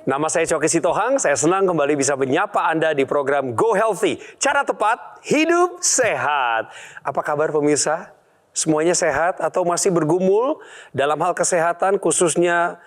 Nama saya Coki Sitohang, saya senang kembali bisa menyapa Anda di program Go Healthy. Cara tepat, hidup sehat. Apa kabar pemirsa? Semuanya sehat atau masih bergumul dalam hal kesehatan khususnya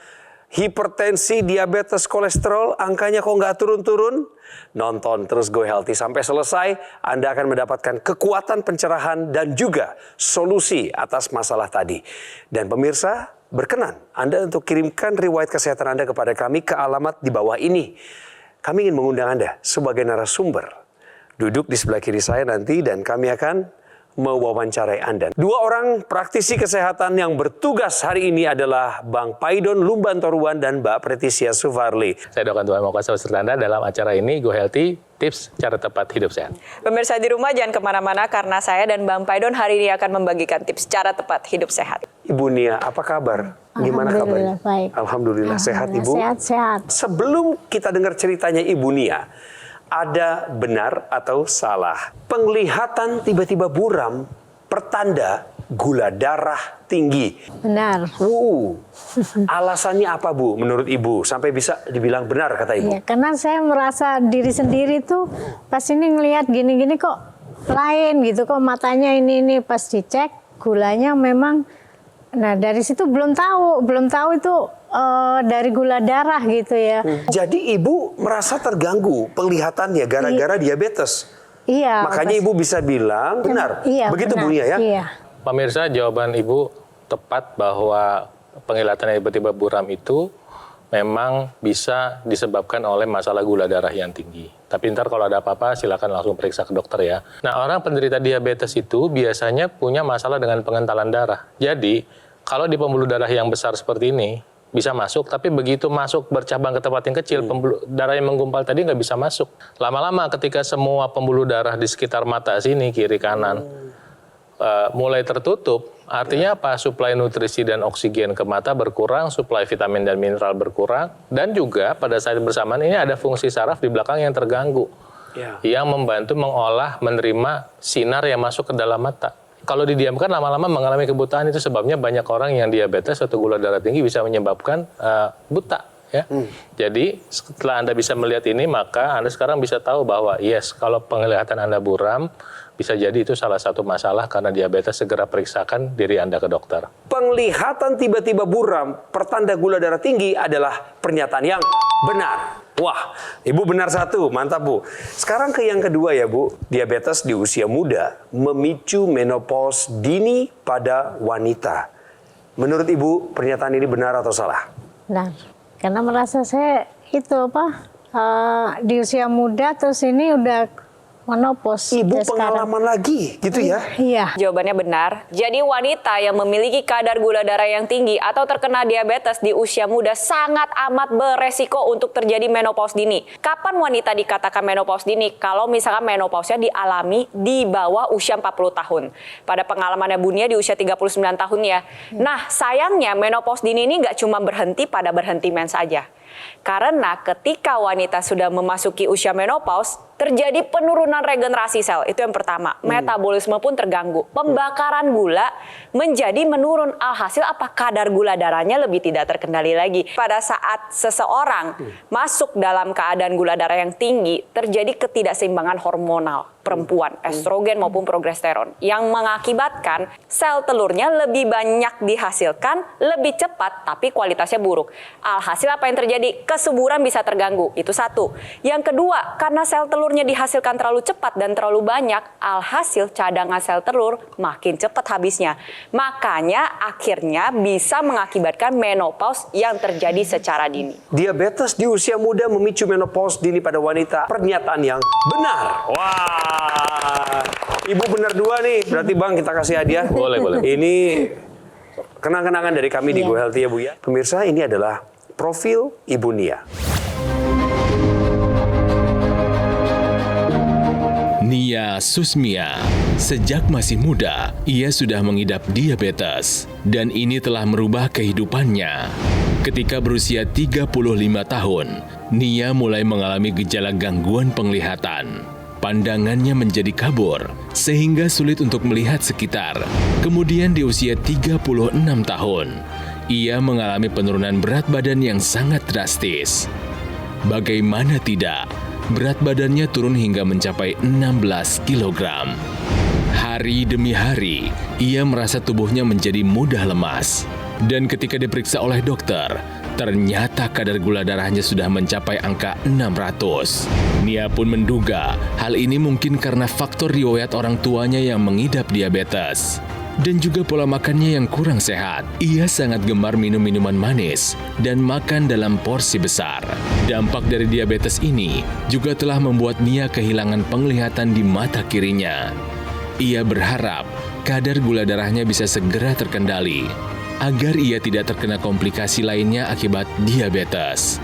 hipertensi, diabetes, kolesterol, angkanya kok nggak turun-turun? Nonton terus Go Healthy sampai selesai, Anda akan mendapatkan kekuatan pencerahan dan juga solusi atas masalah tadi. Dan pemirsa, berkenan Anda untuk kirimkan riwayat kesehatan Anda kepada kami ke alamat di bawah ini. Kami ingin mengundang Anda sebagai narasumber. Duduk di sebelah kiri saya nanti dan kami akan mewawancarai Anda. Dua orang praktisi kesehatan yang bertugas hari ini adalah Bang Paidon Lumbantoruan dan Mbak Pretisia Sufarli. Saya doakan Tuhan mau kuasa beserta Anda dalam acara ini Go Healthy, tips cara tepat hidup sehat. Pemirsa di rumah jangan kemana-mana karena saya dan Bang Paidon hari ini akan membagikan tips cara tepat hidup sehat. Ibu Nia, apa kabar? Gimana kabarnya? Baik. Alhamdulillah sehat Ibu. Sehat-sehat. Sebelum kita dengar ceritanya Ibu Nia, ada benar atau salah penglihatan tiba-tiba buram pertanda gula darah tinggi? Benar. Alasannya apa Bu menurut Ibu sampai bisa dibilang benar kata Ibu? Ya, karena saya merasa diri sendiri tuh pas ini ngelihat gini-gini kok lain gitu, kok matanya ini pas dicek gulanya memang. Nah dari situ belum tahu itu dari gula darah gitu ya. Jadi Ibu merasa terganggu penglihatannya gara-gara diabetes. Iya. Makanya Ibu bisa bilang benar. Iya, begitu benar. Bu Nia ya? Iya. Pemirsa, jawaban Ibu tepat bahwa penglihatan yang tiba-tiba buram itu memang bisa disebabkan oleh masalah gula darah yang tinggi. Tapi ntar kalau ada apa-apa silakan langsung periksa ke dokter ya. Nah, orang penderita diabetes itu biasanya punya masalah dengan pengentalan darah. Jadi, kalau di pembuluh darah yang besar seperti ini bisa masuk, tapi begitu masuk bercabang ke tempat yang kecil, pembuluh darah yang menggumpal tadi nggak bisa masuk. Lama-lama ketika semua pembuluh darah di sekitar mata sini, kiri kanan, mulai tertutup, artinya apa? Suplai nutrisi dan oksigen ke mata berkurang, suplai vitamin dan mineral berkurang, dan juga pada saat bersamaan ini ada fungsi saraf di belakang yang terganggu, yang membantu mengolah, menerima sinar yang masuk ke dalam mata. Kalau didiamkan lama-lama mengalami kebutaan, itu sebabnya banyak orang yang diabetes atau gula darah tinggi bisa menyebabkan buta. Ya. Jadi setelah Anda bisa melihat ini, maka Anda sekarang bisa tahu bahwa yes, kalau penglihatan Anda buram, bisa jadi itu salah satu masalah karena diabetes. Segera periksakan diri Anda ke dokter. Penglihatan tiba-tiba buram pertanda gula darah tinggi adalah pernyataan yang benar. Wah, Ibu benar satu, mantap Bu. Sekarang ke yang kedua ya Bu, diabetes di usia muda memicu menopause dini pada wanita. Menurut Ibu pernyataan ini benar atau salah? Benar. Karena merasa saya di usia muda terus ini udah menopause. Ibu pengalaman lagi gitu ya? Iya. Jawabannya benar. Jadi wanita yang memiliki kadar gula darah yang tinggi atau terkena diabetes di usia muda sangat amat beresiko untuk terjadi menopause dini. Kapan wanita dikatakan menopause dini? Kalau misalkan menopause-nya dialami di bawah usia 40 tahun. Pada pengalamannya Bu Nia di usia 39 tahun ya. Nah sayangnya menopause dini ini nggak cuma berhenti pada berhenti mens saja. Karena ketika wanita sudah memasuki usia menopause, terjadi penurunan regenerasi sel. Itu yang pertama. Metabolisme pun terganggu. Pembakaran gula menjadi menurun. Alhasil apa? Kadar gula darahnya lebih tidak terkendali lagi. Pada saat seseorang masuk dalam keadaan gula darah yang tinggi, terjadi ketidakseimbangan hormonal perempuan, estrogen maupun progesteron, yang mengakibatkan sel telurnya lebih banyak dihasilkan, lebih cepat, tapi kualitasnya buruk. Alhasil apa yang terjadi? Kesuburan bisa terganggu. Itu satu. Yang kedua, karena sel telurnya dihasilkan terlalu cepat dan terlalu banyak, alhasil cadangan sel telur makin cepat habisnya. Makanya akhirnya bisa mengakibatkan menopause yang terjadi secara dini. Diabetes di usia muda memicu menopause dini pada wanita. Pernyataan yang benar. Wah, Ibu benar dua nih. Berarti Bang kita kasih hadiah. Boleh. Ini kenang-kenangan dari kami di Go Healthy ya Bu ya. Pemirsa, ini adalah profil Ibu Nia. Nia Susmia. Sejak masih muda, ia sudah mengidap diabetes. Dan ini telah merubah kehidupannya. Ketika berusia 35 tahun, Nia mulai mengalami gejala gangguan penglihatan. Pandangannya menjadi kabur, sehingga sulit untuk melihat sekitar. Kemudian di usia 36 tahun, ia mengalami penurunan berat badan yang sangat drastis. Bagaimana tidak, berat badannya turun hingga mencapai 16 kg. Hari demi hari, ia merasa tubuhnya menjadi mudah lemas. Dan ketika diperiksa oleh dokter, ternyata kadar gula darahnya sudah mencapai angka 600. Nia pun menduga hal ini mungkin karena faktor riwayat orang tuanya yang mengidap diabetes. Dan juga pola makannya yang kurang sehat. Ia sangat gemar minum minuman manis dan makan dalam porsi besar. Dampak dari diabetes ini juga telah membuat Nia kehilangan penglihatan di mata kirinya. Ia berharap kadar gula darahnya bisa segera terkendali agar ia tidak terkena komplikasi lainnya akibat diabetes.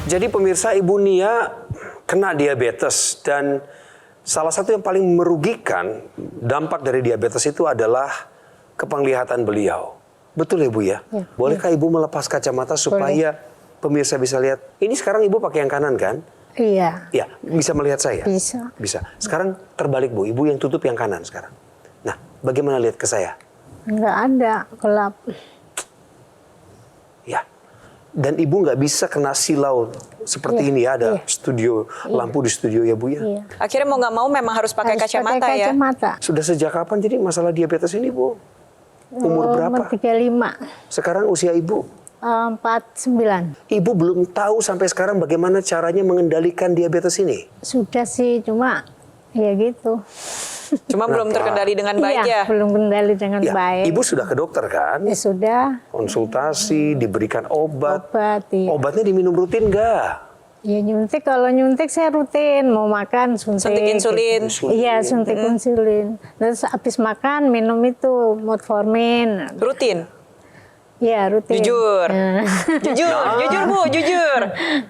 Jadi pemirsa, Ibu Nia kena diabetes dan salah satu yang paling merugikan dampak dari diabetes itu adalah kepenglihatan beliau. Betul ya Bu ya? Ya. Bolehkah Ibu melepas kacamata supaya pemirsa bisa lihat? Ini sekarang Ibu pakai yang kanan kan? Iya, Ya, bisa melihat saya? bisa. Bisa. Sekarang terbalik Bu, Ibu yang tutup yang kanan sekarang. Nah, bagaimana lihat ke saya? Nggak ada, gelap. Ya. Dan Ibu nggak bisa kena silau seperti Iya, ini ya, ada iya. studio, lampu di studio ya Bu ya? Iya. Akhirnya mau nggak mau memang harus pakai Harus kacamata pakai ya. kacamata. Sudah sejak kapan jadi masalah diabetes ini Bu? Umur berapa? Umur 35, Sekarang usia Ibu? 49. Ibu belum tahu sampai sekarang bagaimana caranya mengendalikan diabetes ini? Sudah sih, cuma ya gitu. Cuma belum terkendali dengan baik Iya, ya. belum kendali dengan Ya, baik. Ibu sudah ke dokter kan? Ya sudah, Konsultasi, diberikan obat. obat. Iya. Obatnya diminum rutin nggak? Ya nyuntik, kalau nyuntik saya rutin. Mau makan suntik. Suntik insulin. Iya, suntik insulin. Terus habis makan minum itu metformin. Rutin. Iya, rutin. Jujur. Nah. Jujur Bu, jujur.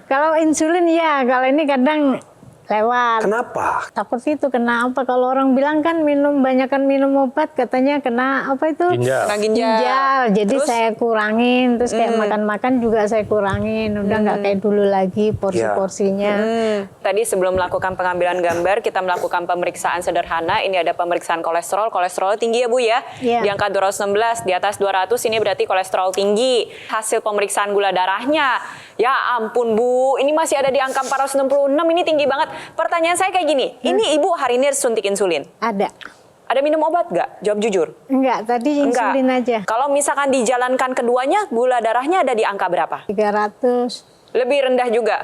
Kalau insulin ya, kalau ini kadang lewat. Kenapa? Takut itu kena apa? Kalau orang bilang kan banyakkan minum obat, katanya kena apa itu? Ginjal. Kena ginjal. Jadi Terus? saya kurangin, terus kayak makan-makan juga saya kurangin. Udah nggak kayak dulu lagi porsi-porsinya. Tadi sebelum melakukan pengambilan gambar, kita melakukan pemeriksaan sederhana. Ini ada pemeriksaan kolesterol. Kolesterol tinggi ya Bu ya? Iya. Di angka 216, di atas 200 ini berarti kolesterol tinggi. Hasil pemeriksaan gula darahnya, ya ampun Bu, ini masih ada di angka 466, ini tinggi banget. Pertanyaan saya kayak gini, ini Ibu hari ini suntik insulin. Ada. Ada minum obat nggak? Jawab jujur. Enggak, tadi insulin aja. Kalau misalkan dijalankan keduanya, gula darahnya ada di angka berapa? 300. Lebih rendah juga.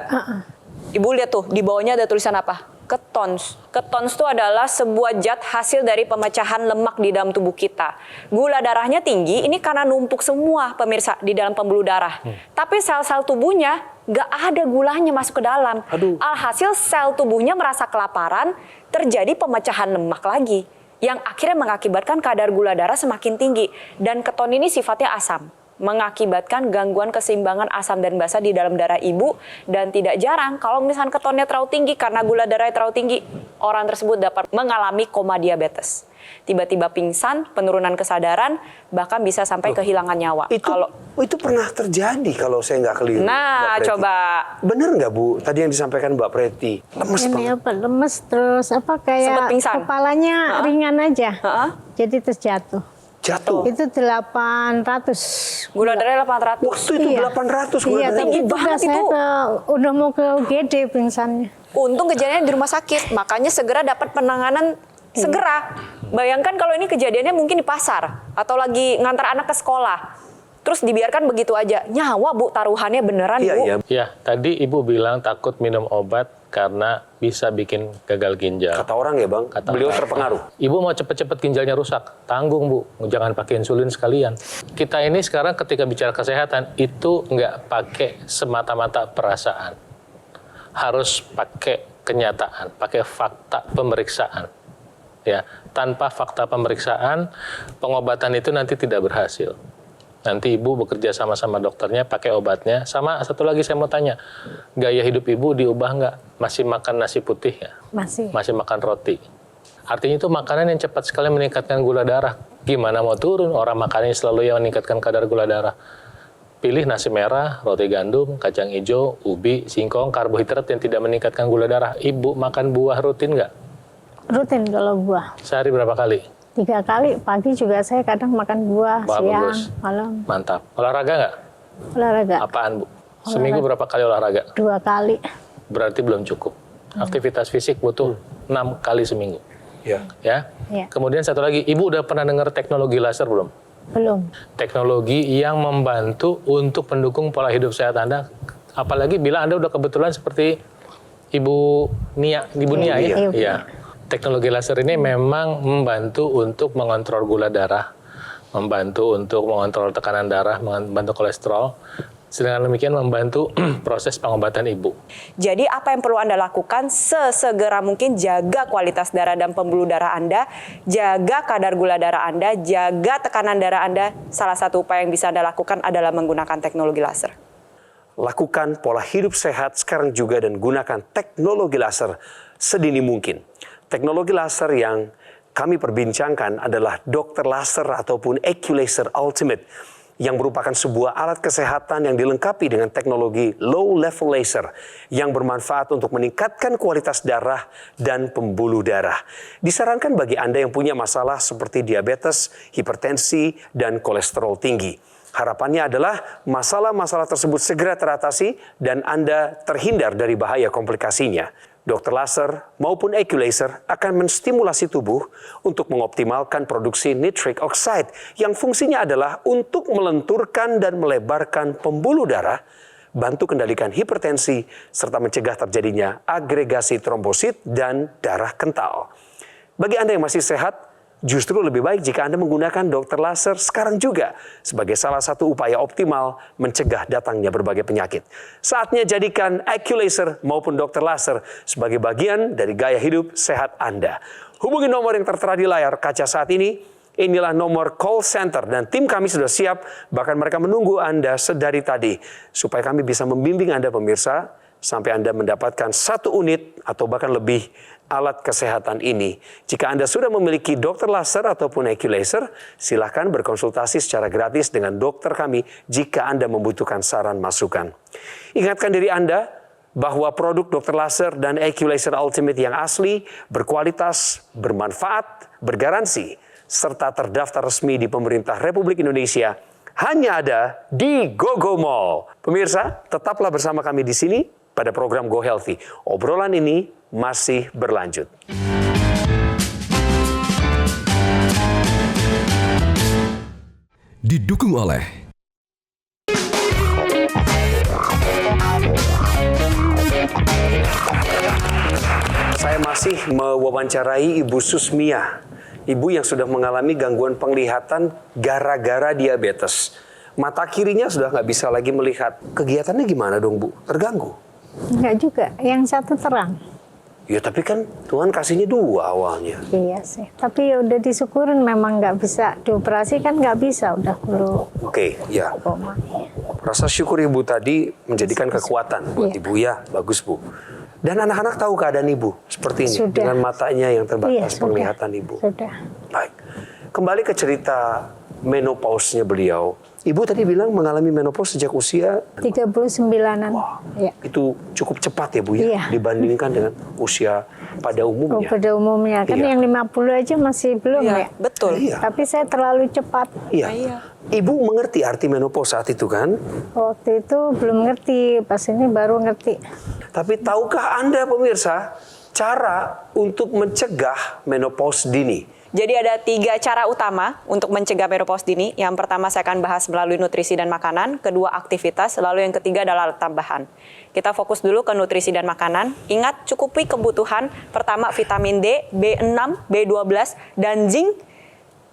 Ibu lihat tuh, di bawahnya ada tulisan apa? Ketons. Ketons itu adalah sebuah zat hasil dari pemecahan lemak di dalam tubuh kita. Gula darahnya tinggi, ini karena numpuk semua pemirsa di dalam pembuluh darah. Tapi sel-sel tubuhnya nggak ada gulanya masuk ke dalam. Aduh. Alhasil sel tubuhnya merasa kelaparan, terjadi pemecahan lemak lagi. Yang akhirnya mengakibatkan kadar gula darah semakin tinggi. Dan keton ini sifatnya asam, mengakibatkan gangguan keseimbangan asam dan basa di dalam darah ibu. Dan tidak jarang kalau misalnya ketonnya terlalu tinggi karena gula darahnya terlalu tinggi, orang tersebut dapat mengalami koma diabetes. Tiba-tiba pingsan, penurunan kesadaran, bahkan bisa sampai kehilangan nyawa. Itu pernah terjadi kalau saya nggak keliru. Nah, Mbak Preti. coba. Bener nggak Bu? Tadi yang disampaikan Mbak Preti. Lemes Ini banget. apa? Lemes terus apa Sempet kayak pingsan? kepalanya ringan aja. Ha-ha. Jadi terus jatuh. Jatuh. Itu 800. Gula darahnya 800. Waktu itu 800 gula Iya, darah. tapi Tinggi itu banget saya itu. udah mau ke UGD pingsannya. Untung kejadiannya di rumah sakit, makanya segera dapat penanganan segera. Bayangkan kalau ini kejadiannya mungkin di pasar atau lagi ngantar anak ke sekolah. Terus dibiarkan begitu aja. Nyawa Bu, taruhannya beneran Iya, Bu. iya. Ya, tadi Ibu bilang takut minum obat karena bisa bikin gagal ginjal. Kata orang ya Bang, Kata beliau orang. terpengaruh. Ibu mau cepet-cepet ginjalnya rusak, tanggung Bu, jangan pakai insulin sekalian. Kita ini sekarang ketika bicara kesehatan, itu nggak pakai semata-mata perasaan. Harus pakai kenyataan, pakai fakta pemeriksaan. Ya, tanpa fakta pemeriksaan, pengobatan itu nanti tidak berhasil. Nanti Ibu bekerja sama-sama dokternya, pakai obatnya. Sama satu lagi saya mau tanya, gaya hidup Ibu diubah nggak? Masih makan nasi putih ya? Masih. Masih makan roti. Artinya itu makanan yang cepat sekali meningkatkan gula darah. Gimana mau turun? Orang makannya selalu yang meningkatkan kadar gula darah. Pilih nasi merah, roti gandum, kacang hijau, ubi, singkong, karbohidrat yang tidak meningkatkan gula darah. Ibu makan buah rutin nggak? Rutin kalau buah. Sehari berapa kali? 3 3 kali, pagi juga saya kadang makan buah, Wah, siang, bagus. malam. Mantap. Olahraga nggak? Olahraga Apaan, Bu? Seminggu berapa kali olahraga? 2 kali. Berarti belum cukup. Aktivitas fisik butuh 6 kali seminggu. Ya. Ya. Ya. Kemudian satu lagi, Ibu udah pernah dengar teknologi laser belum? Belum. Teknologi yang membantu untuk mendukung pola hidup sehat Anda. Apalagi bila Anda udah kebetulan seperti Ibu Nia ya? Iya. Iya. Teknologi laser ini memang membantu untuk mengontrol gula darah, membantu untuk mengontrol tekanan darah, membantu kolesterol. Sedangkan demikian membantu proses pengobatan Ibu. Jadi apa yang perlu Anda lakukan sesegera mungkin, jaga kualitas darah dan pembuluh darah Anda, jaga kadar gula darah Anda, jaga tekanan darah Anda. Salah satu upaya yang bisa Anda lakukan adalah menggunakan teknologi laser. Lakukan pola hidup sehat sekarang juga dan gunakan teknologi laser sedini mungkin. Teknologi laser yang kami perbincangkan adalah Dr. Laser ataupun Equlaser Ultimate, yang merupakan sebuah alat kesehatan yang dilengkapi dengan teknologi low level laser yang bermanfaat untuk meningkatkan kualitas darah dan pembuluh darah. Disarankan bagi Anda yang punya masalah seperti diabetes, hipertensi, dan kolesterol tinggi. Harapannya adalah masalah-masalah tersebut segera teratasi dan Anda terhindar dari bahaya komplikasinya. Dr. Laser maupun Equlaser akan menstimulasi tubuh untuk mengoptimalkan produksi nitric oxide yang fungsinya adalah untuk melenturkan dan melebarkan pembuluh darah, bantu kendalikan hipertensi, serta mencegah terjadinya agregasi trombosit dan darah kental. Bagi Anda yang masih sehat, justru lebih baik jika Anda menggunakan Dr. Laser sekarang juga sebagai salah satu upaya optimal mencegah datangnya berbagai penyakit. Saatnya jadikan Equlaser maupun Dr. Laser sebagai bagian dari gaya hidup sehat Anda. Hubungi nomor yang tertera di layar kaca saat ini. Inilah nomor call center dan tim kami sudah siap, bahkan mereka menunggu Anda sedari tadi supaya kami bisa membimbing Anda pemirsa sampai Anda mendapatkan 1 unit atau bahkan lebih alat kesehatan ini. Jika Anda sudah memiliki Dr. Laser ataupun Equlaser, silakan berkonsultasi secara gratis dengan dokter kami jika Anda membutuhkan saran masukan. Ingatkan diri Anda bahwa produk Dr. Laser dan Equlaser Ultimate yang asli, berkualitas, bermanfaat, bergaransi, serta terdaftar resmi di pemerintah Republik Indonesia hanya ada di GoGo Mall. Pemirsa, tetaplah bersama kami di sini pada program Go Healthy. Obrolan ini masih berlanjut. Didukung oleh Saya masih mewawancarai Ibu Susmia, ibu yang sudah mengalami gangguan penglihatan gara-gara diabetes. Mata kirinya sudah nggak bisa lagi melihat. Kegiatannya gimana dong, Bu? Terganggu? Enggak juga, yang satu terang. Ya tapi kan Tuhan kasihnya 2 awalnya. Iya sih, tapi ya udah disyukurin, memang nggak bisa dioperasi kan, nggak bisa, udah perlu Oke, ya. koma. Rasa syukur Ibu tadi menjadikan kekuatan buat Iya. Ibu ya. Bagus, Bu. Dan anak-anak tahu keadaan Ibu seperti ini. Sudah. Dengan matanya yang Iya, terbatas sudah. penglihatan Ibu. Sudah. Baik. Kembali ke cerita menopause-nya beliau. Ibu tadi bilang mengalami menopause sejak usia 39-an. Ya. itu cukup cepat ya Bu ya, Iya. dibandingkan dengan usia pada Oh, umumnya. pada umumnya kan Iya. yang 50 aja masih belum ya. Betul. Iya. Tapi saya terlalu cepat. Iya. Ibu mengerti arti menopause saat itu kan? Waktu itu belum ngerti, pas ini baru ngerti. Tapi tahukah Anda pemirsa cara untuk mencegah menopause dini? Jadi ada 3 cara utama untuk mencegah menopause dini. Yang pertama saya akan bahas melalui nutrisi dan makanan, kedua aktivitas, lalu yang ketiga adalah alat tambahan. Kita fokus dulu ke nutrisi dan makanan. Ingat, cukupi kebutuhan pertama vitamin D, B6, B12, dan zinc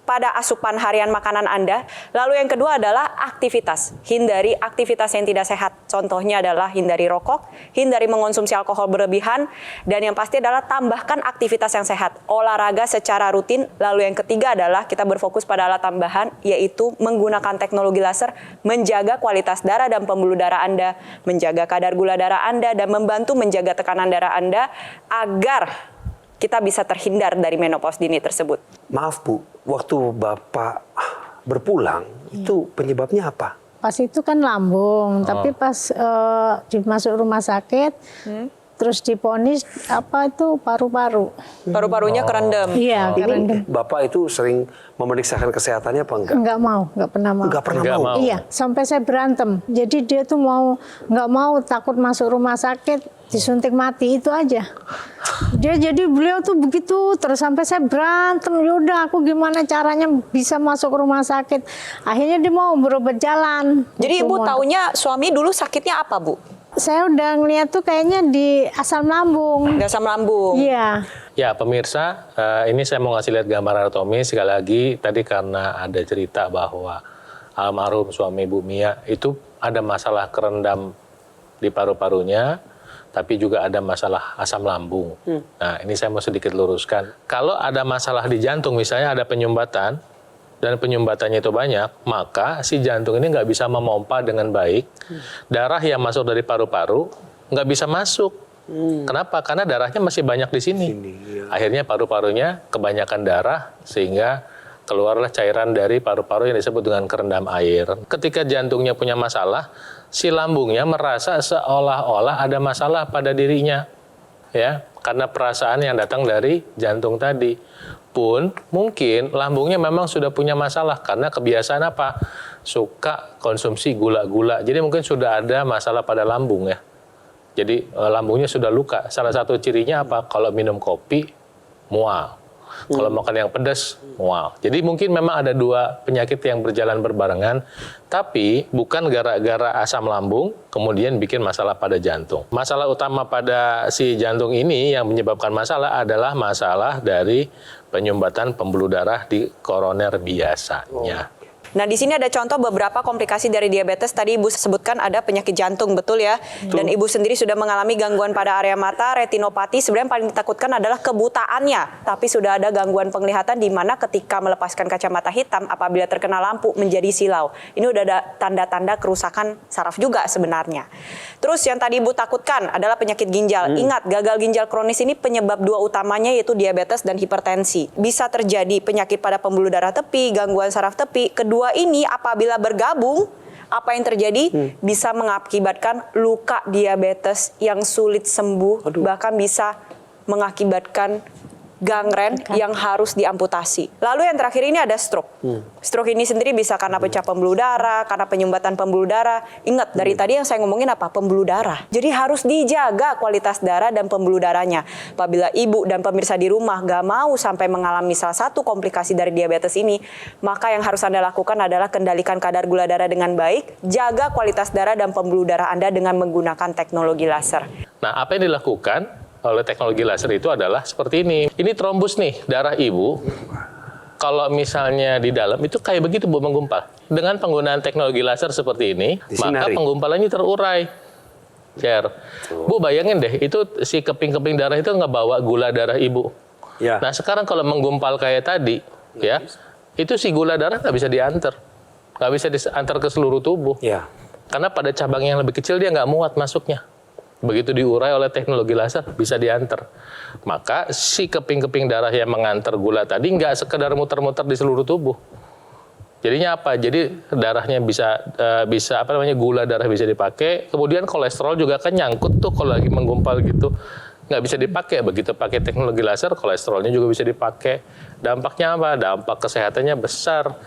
pada asupan harian makanan Anda. Lalu yang kedua adalah aktivitas. Hindari aktivitas yang tidak sehat. Contohnya adalah hindari rokok, hindari mengonsumsi alkohol berlebihan, dan yang pasti adalah tambahkan aktivitas yang sehat. Olahraga secara rutin. Lalu yang ketiga adalah kita berfokus pada alat tambahan, yaitu menggunakan teknologi laser, menjaga kualitas darah dan pembuluh darah Anda, menjaga kadar gula darah Anda, dan membantu menjaga tekanan darah Anda agar kita bisa terhindar dari menopause dini tersebut. Maaf Bu, waktu Bapak berpulang itu penyebabnya apa? Pas itu kan lambung, tapi pas masuk rumah sakit terus diponis paru-paru. Paru-parunya kerendam. Iya, kerendam. Bapak itu sering memeriksakan kesehatannya apa enggak? Nggak pernah mau. Enggak pernah Nggak mau. mau. Iya, sampai saya berantem. Jadi dia tuh nggak mau, takut masuk rumah sakit, disuntik mati, itu aja. Beliau tuh begitu terus sampai saya berantem. Yaudah, aku gimana caranya bisa masuk rumah sakit? Akhirnya dia mau berobat jalan. Jadi Ibu Mau- taunya suami dulu sakitnya apa, Bu? Saya udah ngeliat tuh kayaknya di asam lambung. Asam lambung. Iya. Ya pemirsa, ini saya mau ngasih lihat gambar anatomi sekali lagi. Tadi karena ada cerita bahwa almarhum suami Ibu Mia itu ada masalah kerendam di paru-parunya, tapi juga ada masalah asam lambung. Nah ini saya mau sedikit luruskan. Kalau ada masalah di jantung, misalnya ada penyumbatan, dan penyumbatannya itu banyak, maka si jantung ini nggak bisa memompa dengan baik. Darah yang masuk dari paru-paru nggak bisa masuk. Kenapa? Karena darahnya masih banyak di sini. Akhirnya paru-parunya kebanyakan darah sehingga keluarlah cairan dari paru-paru yang disebut dengan kerendam air. Ketika jantungnya punya masalah, si lambungnya merasa seolah-olah ada masalah pada dirinya. Ya, karena perasaan yang datang dari jantung tadi. Pun mungkin lambungnya memang sudah punya masalah karena kebiasaan apa? Suka konsumsi gula-gula. Jadi mungkin sudah ada masalah pada lambung ya. Jadi lambungnya sudah luka. Salah satu cirinya apa? Kalau minum kopi, mual. Kalau makan yang pedas, mual. Jadi mungkin memang ada dua penyakit yang berjalan berbarengan, tapi bukan gara-gara asam lambung kemudian bikin masalah pada jantung. Masalah utama pada si jantung ini yang menyebabkan masalah adalah masalah dari penyumbatan pembuluh darah di koroner biasanya. Nah, di sini ada contoh beberapa komplikasi dari diabetes. Tadi Ibu sebutkan ada penyakit jantung, betul ya? Dan Ibu sendiri sudah mengalami gangguan pada area mata, retinopati. Sebenarnya paling ditakutkan adalah kebutaannya. Tapi sudah ada gangguan penglihatan di mana ketika melepaskan kacamata hitam, apabila terkena lampu menjadi silau. Ini udah ada tanda-tanda kerusakan saraf juga sebenarnya. Terus yang tadi Ibu takutkan adalah penyakit ginjal. Ingat, gagal ginjal kronis ini penyebab dua utamanya yaitu diabetes dan hipertensi. Bisa terjadi penyakit pada pembuluh darah tepi, gangguan saraf tepi. Kedua ini apabila bergabung, apa yang terjadi? Bisa mengakibatkan luka diabetes yang sulit sembuh, bahkan bisa mengakibatkan gangren yang harus diamputasi. Lalu yang terakhir ini ada stroke. Stroke ini sendiri bisa karena pecah pembuluh darah, karena penyumbatan pembuluh darah. Ingat, dari tadi yang saya ngomongin apa? Pembuluh darah. Jadi harus dijaga kualitas darah dan pembuluh darahnya. Apabila ibu dan pemirsa di rumah gak mau sampai mengalami salah satu komplikasi dari diabetes ini, maka yang harus Anda lakukan adalah kendalikan kadar gula darah dengan baik, jaga kualitas darah dan pembuluh darah Anda dengan menggunakan teknologi laser. Nah, apa yang dilakukan oleh teknologi laser itu adalah seperti ini. Ini trombus nih, darah ibu. Kalau misalnya di dalam itu kayak begitu Bu, menggumpal. Dengan penggunaan teknologi laser seperti ini, maka penggumpalannya terurai. Share. Bu bayangin deh, itu si keping-keping darah itu ngebawa gula darah ibu. Ya. Nah sekarang kalau menggumpal kayak tadi, ya, itu si gula darah nggak bisa diantar. Nggak bisa diantar ke seluruh tubuh. Ya. Karena pada cabang yang lebih kecil dia nggak muat masuknya. Begitu diurai oleh teknologi laser, bisa diantar. Maka si keping-keping darah yang mengantar gula tadi nggak sekedar muter-muter di seluruh tubuh. Jadinya apa? Jadi darahnya bisa gula darah bisa dipakai. Kemudian kolesterol juga kan nyangkut tuh kalau lagi menggumpal gitu. Nggak bisa dipakai. Begitu pakai teknologi laser, kolesterolnya juga bisa dipakai. Dampaknya apa? Dampak kesehatannya besar.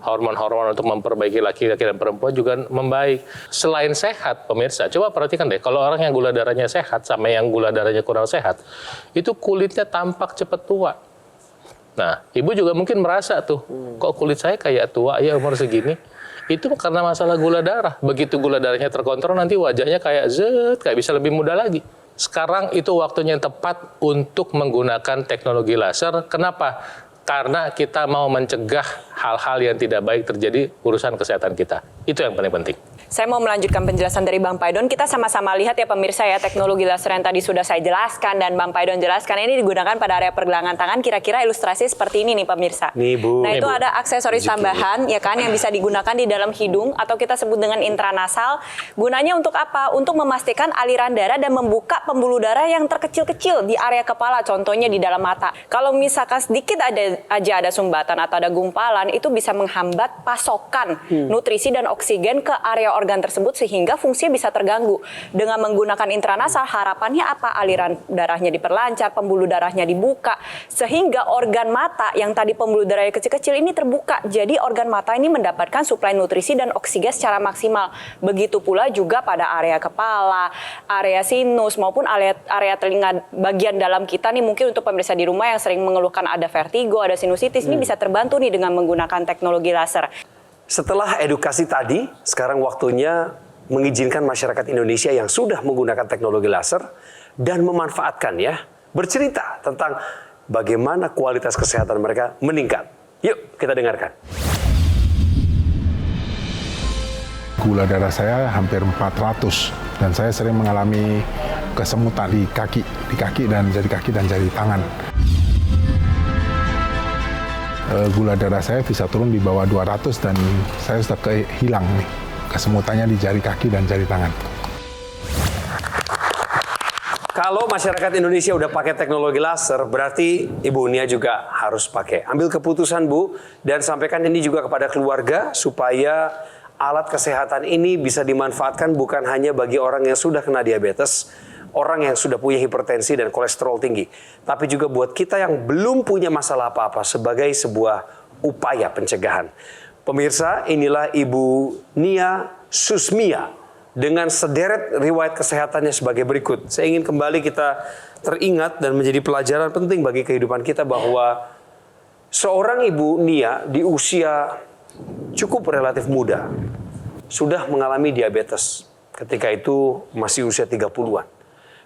Hormon-hormon untuk memperbaiki laki-laki dan perempuan juga membaik. Selain sehat, pemirsa, coba perhatikan deh, kalau orang yang gula darahnya sehat sama yang gula darahnya kurang sehat, itu kulitnya tampak cepat tua. Nah, ibu juga mungkin merasa tuh, kok kulit saya kayak tua ya umur segini? Itu karena masalah gula darah. Begitu gula darahnya terkontrol, nanti wajahnya kayak kayak bisa lebih muda lagi. Sekarang itu waktunya yang tepat untuk menggunakan teknologi laser. Kenapa? Karena kita mau mencegah hal-hal yang tidak baik terjadi urusan kesehatan kita. Itu yang paling penting. Saya mau melanjutkan penjelasan dari Bang Paidon. Kita sama-sama lihat ya pemirsa ya, teknologi laser yang tadi sudah saya jelaskan dan Bang Paidon jelaskan. Ini digunakan pada area pergelangan tangan. Kira-kira ilustrasi seperti ini nih pemirsa. Nih Bu. Nah itu Bu. ada aksesoris tambahan ya kan yang bisa digunakan di dalam hidung atau kita sebut dengan intranasal. Gunanya untuk apa? Untuk memastikan aliran darah dan membuka pembuluh darah yang terkecil-kecil di area kepala. Contohnya di dalam mata. Kalau misalkan sedikit ada sumbatan atau ada gumpalan, itu bisa menghambat pasokan nutrisi dan oksigen ke area organ tersebut sehingga fungsinya bisa terganggu. Dengan menggunakan intranasal, harapannya apa? Aliran darahnya diperlancar, pembuluh darahnya dibuka, sehingga organ mata yang tadi pembuluh darahnya kecil-kecil ini terbuka. Jadi organ mata ini mendapatkan suplai nutrisi dan oksigen secara maksimal. Begitu pula juga pada area kepala, area sinus, maupun area telinga bagian dalam kita nih, mungkin untuk pemirsa di rumah yang sering mengeluhkan ada vertigo, ada sinusitis, ini bisa terbantu nih dengan menggunakan teknologi laser. Setelah edukasi tadi, sekarang waktunya mengizinkan masyarakat Indonesia yang sudah menggunakan teknologi laser dan memanfaatkan ya, bercerita tentang bagaimana kualitas kesehatan mereka meningkat. Yuk, kita dengarkan. Gula darah saya hampir 400 dan saya sering mengalami kesemutan di kaki dan jari tangan. Gula darah saya bisa turun di bawah 200 dan saya sudah hilang nih kesemutannya di jari kaki dan jari tangan. Kalau masyarakat Indonesia udah pakai teknologi laser, berarti Ibu Nia juga harus pakai. Ambil keputusan Bu, dan sampaikan ini juga kepada keluarga supaya alat kesehatan ini bisa dimanfaatkan bukan hanya bagi orang yang sudah kena diabetes, orang yang sudah punya hipertensi dan kolesterol tinggi, tapi juga buat kita yang belum punya masalah apa-apa sebagai sebuah upaya pencegahan. Pemirsa, inilah Ibu Nia Susmia dengan sederet riwayat kesehatannya sebagai berikut. Saya ingin kembali kita teringat dan menjadi pelajaran penting bagi kehidupan kita bahwa seorang Ibu Nia di usia cukup relatif muda sudah mengalami diabetes. Ketika itu masih usia 30-an.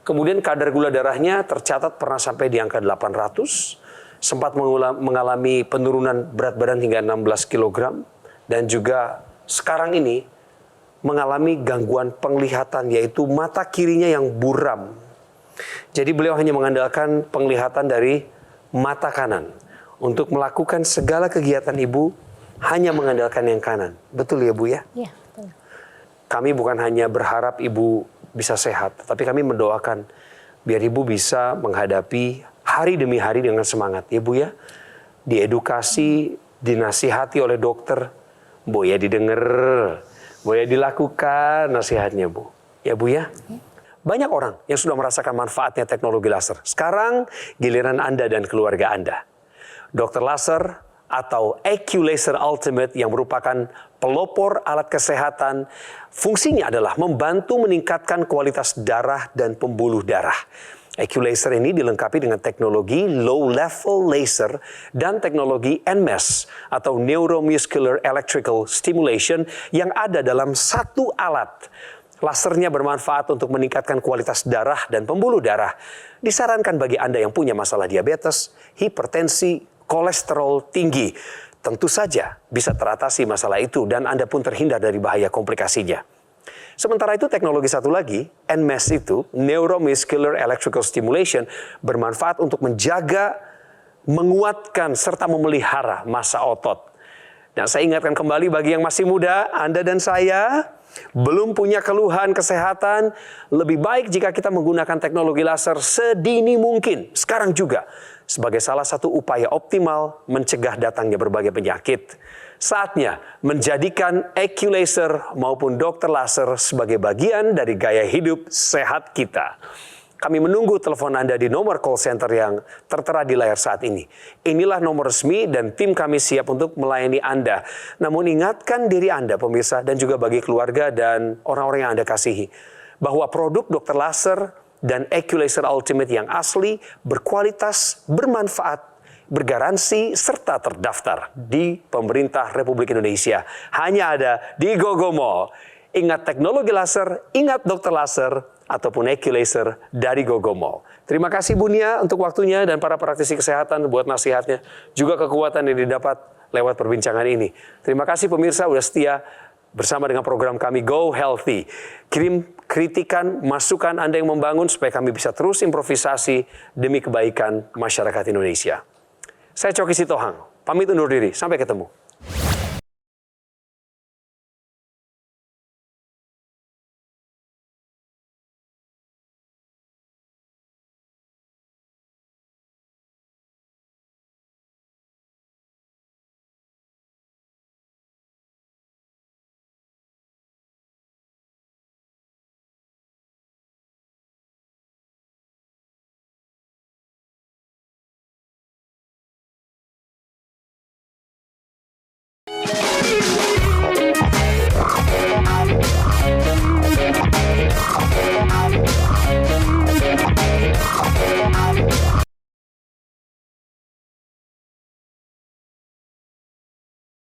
Kemudian kadar gula darahnya tercatat pernah sampai di angka 800, sempat mengalami penurunan berat badan hingga 16 kg, dan juga sekarang ini mengalami gangguan penglihatan, yaitu mata kirinya yang buram. Jadi beliau hanya mengandalkan penglihatan dari mata kanan. Untuk melakukan segala kegiatan Ibu, hanya mengandalkan yang kanan. Betul ya Bu ya? Iya, betul. Kami bukan hanya berharap Ibu bisa sehat, tapi kami mendoakan biar Ibu bisa menghadapi hari demi hari dengan semangat. Ya Bu ya, diedukasi, dinasihati oleh dokter, Bu ya didengar, Bu ya dilakukan nasihatnya Bu. Ya Bu ya. Banyak orang yang sudah merasakan manfaatnya teknologi laser. Sekarang giliran Anda dan keluarga Anda. Dokter laser atau AccuLaser Ultimate yang merupakan pelopor alat kesehatan, fungsinya adalah membantu meningkatkan kualitas darah dan pembuluh darah. AccuLaser ini dilengkapi dengan teknologi low level laser dan teknologi NMES atau Neuromuscular Electrical Stimulation yang ada dalam satu alat. Lasernya bermanfaat untuk meningkatkan kualitas darah dan pembuluh darah. Disarankan bagi Anda yang punya masalah diabetes, hipertensi, kolesterol tinggi. Tentu saja bisa teratasi masalah itu dan Anda pun terhindar dari bahaya komplikasinya. Sementara itu teknologi satu lagi, NMES itu, Neuromuscular Electrical Stimulation, bermanfaat untuk menjaga, menguatkan, serta memelihara massa otot. Dan saya ingatkan kembali bagi yang masih muda, Anda dan saya, belum punya keluhan kesehatan, lebih baik jika kita menggunakan teknologi laser sedini mungkin, sekarang juga, sebagai salah satu upaya optimal mencegah datangnya berbagai penyakit. Saatnya menjadikan AccuLaser maupun dokter laser sebagai bagian dari gaya hidup sehat kita. Kami menunggu telepon Anda di nomor call center yang tertera di layar saat ini. Inilah nomor resmi dan tim kami siap untuk melayani Anda. Namun ingatkan diri Anda pemirsa dan juga bagi keluarga dan orang-orang yang Anda kasihi, bahwa produk dokter laser dan AccuLaser Ultimate yang asli, berkualitas, bermanfaat, bergaransi, serta terdaftar di pemerintah Republik Indonesia. Hanya ada di GoGo Mall. Ingat teknologi laser, ingat dokter laser, ataupun AccuLaser dari GoGo Mall. Terima kasih Bu Nia untuk waktunya dan para praktisi kesehatan buat nasihatnya. Juga kekuatan yang didapat lewat perbincangan ini. Terima kasih pemirsa udah setia bersama dengan program kami Go Healthy. Kirim kritikan, masukan Anda yang membangun supaya kami bisa terus improvisasi demi kebaikan masyarakat Indonesia. Saya Coki Sitohang, pamit undur diri. Sampai ketemu.